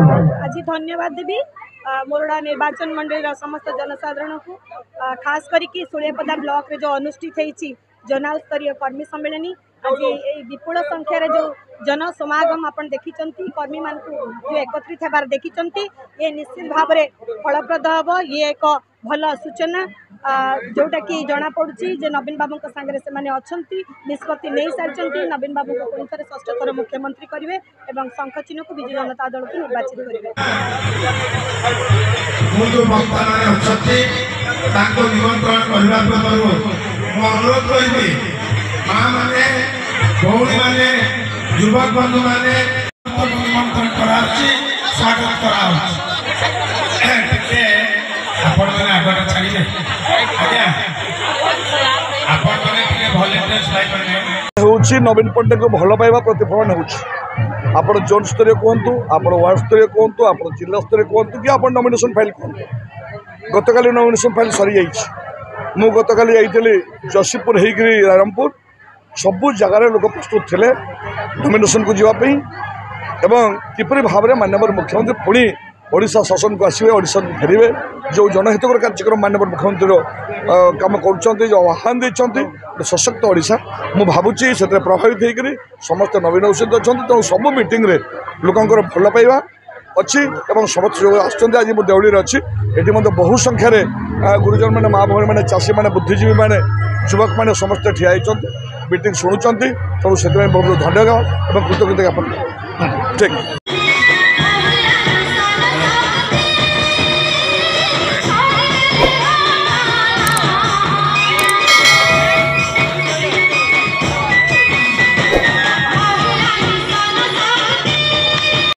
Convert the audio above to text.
आज धन्यवाद देवी मोरडा निर्वाचन मंडल समस्त जनसाधारण को खास करके सुलियापदा ब्लॉक रे जो अनुष्ठित होती जोनाल स्तरीय कर्मी सम्मेलन आज विपुल संख्यार जो जन समागम आप देखी कर्मी मान जो एकत्रित होबार देखी ये निश्चित भाव में फलप्रद हम ये एक भल सूचना जोटा कि जना पड़ुची जे नवीन बाबू सांगे से अच्छी निष्पत्ति नहीं सारी नवीन बाबू को पुणी थे षष्ठ थर मुख्यमंत्री करेंगे और शंख चिन्ह को विजु जनता दल को निर्वाचित करेंगे। युवक बंधु मैंने निमंत्रण करा स्वागत करा नवीन पट्टनायक को भल पाइबा प्रतिफलन हो जोन स्तरीय कहतु आप वार्ड स्तरीय कहतु आप जिला स्तरीय कहतु कि आप नॉमिनेशन फाइल कहतु गतकाली नॉमिनेशन फाइल सरी जाइए मु गतकाली जाइली जशीपुर होकर रामपुर सबू जगार लोक प्रस्तुत थे नॉमिनेशन को जावाई एवं किपरि भाव में माननीय मुख्यमंत्री पुणी ओडिशा शासन को आसवे ओडिशा फेरवे जो जनहितकर कार्यक्रम माननीय मुख्यमंत्री काम कर आह्वान देते सशक्त ओडिशा मु भावुची से प्रभावित होकर समस्त नवीन औषध अच्छा तेणु सब मीटिंग रे लोकंर भल पाइबा अच्छी एवं समस्त जो आज देवली अच्छी ये मतलब बहु संख्यार गुरुजन मैंने माँ भौणी मैंने चाषी मैंने बुद्धिजीवी मैंने युवक मैंने समस्त ठिया मीटिंग शुणुंट तेणु से बहुत धन्यवाद और कृतज्ञता ज्ञापन ठीक।